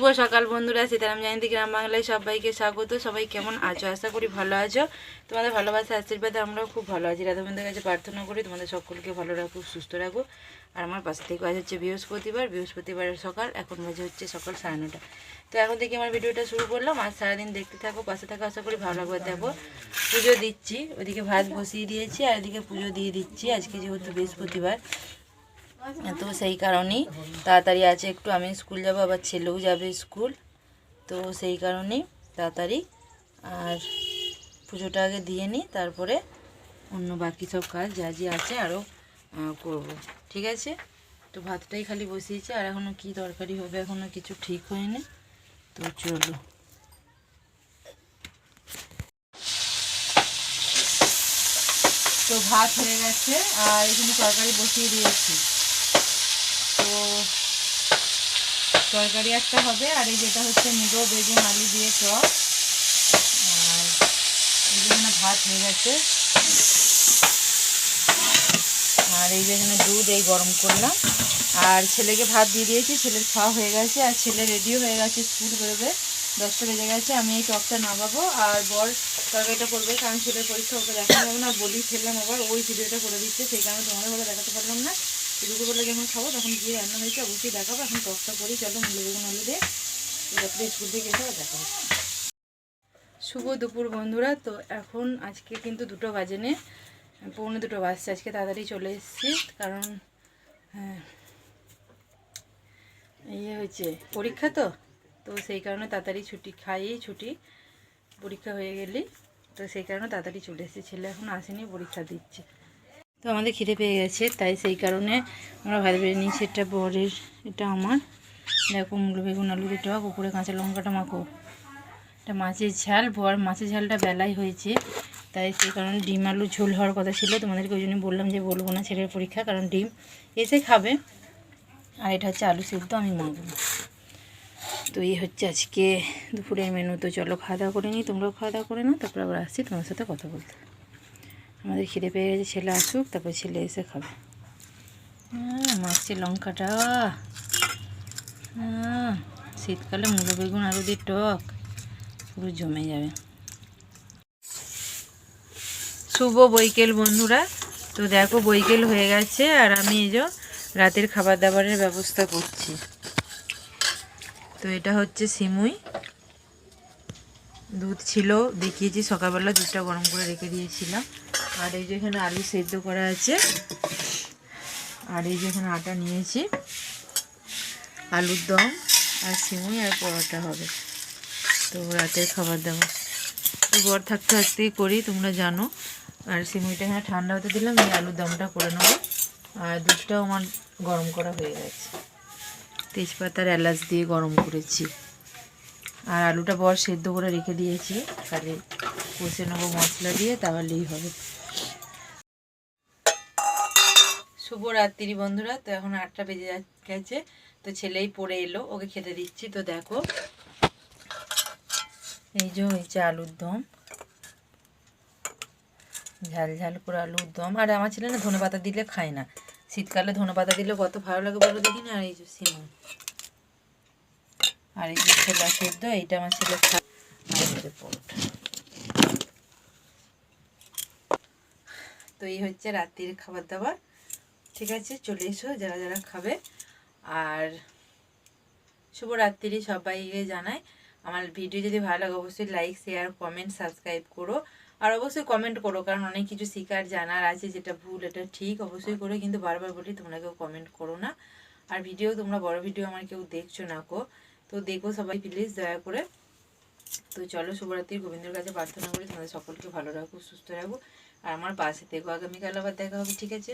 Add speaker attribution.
Speaker 1: শুভ সকাল বন্ধুরা, সীতারাম জয়ন্তী গ্রাম বাংলায় সবাইকে স্বাগত। সবাই কেমন আছো? আশা করি ভালো আছো। তোমাদের ভালোবাসা আশীর্বাদে আমরাও খুব ভালো আছি। রাধাবন্ধুর কাছে প্রার্থনা করি তোমাদের সকলকে ভালো রাখুক, সুস্থ রাখুক। আর আমার পাশে থেকে আজ হচ্ছে বৃহস্পতিবারের সকাল। এখন বাজে হচ্ছে সকাল 9:30। তো এখন থেকে আমার ভিডিওটা শুরু করলাম। আজ সারাদিন দেখতে থাকো, পাশে থাকো, আশা করি ভালো লাগবে। দেখো পুজো দিচ্ছি, ওদিকে ভাত বসিয়ে দিয়েছি আর এদিকে পুজো দিয়ে দিচ্ছি। আজকে যেহেতু বৃহস্পতিবার, তো সেই কারণেই তাড়াতাড়ি আছে একটু। আমি স্কুল যাব, আবার ছেলেও যাবে স্কুল, তো সেই কারণেই তাড়াতাড়ি। আর পুজোটা আগে দিয়ে নিই, তারপরে অন্য বাকি সব কাজ যা যা আছে আরও করব। ঠিক আছে, তো ভাতটাই খালি বসিয়েছি, আর এখনও কী তরকারি হবে এখনও কিছু ঠিক হয়নি। তো চলো, তো ভাত হয়ে গেছে আর এখানে তরকারি বসিয়ে দিয়েছি। তো তরকারি একটা হবে, আর এই যেটা হচ্ছে মুগো বেগুন আলু দিয়ে টক। আর এই যেখানে ভাত হয়ে গেছে, আর এই যেখানে দুধ এই গরম করলাম। আর ছেলেকে ভাত দিয়ে দিয়েছি, ছেলের খাওয়া হয়ে গেছে, আর ছেলে রেডিও হয়ে গেছে, স্কুল বেরোবে। 10টা বেজে গেছে। আমি এই টকটা নামাবো আর বর তরকারিটা করবে, কারণ ছেলের পরীক্ষা ওকে দেখানো যাবে না। বলি ফেললাম, আবার ওই ভিডিওটা করে দিচ্ছে, সেই কারণে তোমাদের ভালো দেখাতে পারলাম না। দুপুরবেলা যখন খাবো তখন গিয়ে রান্না হয়েছে অবশ্যই দেখাবো। এখন টকটা করি, চলো মুলো বেগুন আলু দিয়ে। তারপরে স্কুল থেকে এসে দেখা হচ্ছে। শুভ দুপুর বন্ধুরা। তো এখন আজকে কিন্তু 2টো বাজেনি, 1:45 বাজছে। আজকে তাড়াতাড়ি চলে এসেছি, কারণ ইয়ে হয়েছে পরীক্ষা, তো সেই কারণে তাড়াতাড়ি ছুটি খাইয়েই ছুটি, পরীক্ষা হয়ে গেলেই। তো সেই কারণে তাড়াতাড়ি চলে এসেছি। ছেলে এখন আসেনি, পরীক্ষা দিচ্ছে। তো আমাদের খিদে পেয়ে গেছে, তাই সেই কারণে আমরা ভাত বেড়ে নিয়েছি। এটা বরের, এটা আমার। দেখো মুলো বেগুন আলু দিয়ে টক, উপরে কাঁচা লঙ্কাটা মাখো। এটা মাছের ঝাল, বর মাছের ঝালটা বেলাই হয়েছে, তাই সেই কারণে ডিম আলু ঝোল হওয়ার কথা ছিল। তোমাদেরকে ওই জন্য বললাম যে বলবো না ছেলের পরীক্ষা, কারণ ডিম এসে খাবে। আর এটা হচ্ছে আলু সিদ্ধ, আমি মাখবো। তো এই হচ্ছে আজকে দুপুরের মেনু। তো চলো খাওয়া দাওয়া করে নিই, তোমরাও খাওয়া দাওয়া করে নাও, তারপর আবার আসছি তোমার সাথে কথা বলতে। আমাদের খিদে পেয়ে গেছে, ছেলে আসুক, তারপর ছেলে এসে খাবে। মাছের লঙ্কাটা, শীতকালে মুলো বেগুন আলু দিয়ে টক পুরো জমে যাবে। শুভ বৈকেল বন্ধুরা। তো দেখো বৈকেল হয়ে গেছে, আর আমি এই যে রাতের খাবার দাবারের ব্যবস্থা করছি। তো এটা হচ্ছে সিমুই, দুধ ছিল দেখিয়েছি, সকালবেলা দুধটা গরম করে রেখে দিয়েছিলাম। আর এই যে এখানে আলু সেদ্ধ করা আছে, আর এই যে এখানে আটা নিয়েছি, আলুর দম আর সিমুই আর পরোটা হবে। তো রাতের খাবার দাবার তো বর থাকতে থাকতেই করি, তোমরা জানো। আর সিমুইটা এখানে ঠান্ডা হতে দিলাম, এই আলুর দমটা করে নেবো। আর দুধটাও আমার গরম করা হয়ে গেছে, তেজপাতার এলাচ দিয়ে গরম করেছি। আর আলুটা বর সেদ্ধ করে রেখে দিয়েছি, তাহলে কষে নেবো মশলা দিয়ে, তাহলেই হবে। শুভ রাত্রি বন্ধুরা। তো এখন 8টা বেজে গেছে, তো ছেলেই পড়ে এলো, ওকে খেতে দিচ্ছি। তো দেখো এই যে হয়েছে আলুর দম, ঝাল ঝাল করে আলুর দম। আর আমার ছেলে না ধনেপাতা দিলে খায় না, শীতকালে ধনেপাতা দিলে কত ভালো লাগে বলো দেখি না। আর এই যে সিমুই, আর এই যে ছোলা সেদ্ধ, এইটা আমার ছেলে খায়। আর এই যে পরোটা। তো এই হচ্ছে রাত্রির খাবার দাবার। ঠিক আছে, চলে এসো যারা যারা খাবে। আর শুভরাত্রি সবাইকে জানাই। আমার ভিডিও যদি ভালো লাগে অবশ্যই লাইক, শেয়ার, কমেন্ট, সাবস্ক্রাইব করো। আর অবশ্যই কমেন্ট করো, কারণ অনেক কিছু শেখার জানার আছে, যেটা ভুল এটা ঠিক অবশ্যই করো, কিন্তু বারবার বলি তোমরা কেউ কমেন্ট করো না। আর ভিডিও তোমরা বড় ভিডিও আমার কেউ দেখছো না কো, তো দেখো সবাই প্লিজ দয়া করে। তো চলো শুভরাত্রি, গোবিন্দের কাছে প্রার্থনা করি তোমাদের সকলকে ভালো রাখো, সুস্থ রাখো, আর আমার পাশে থেকো। আগামীকাল আবার দেখা হবে, ঠিক আছে।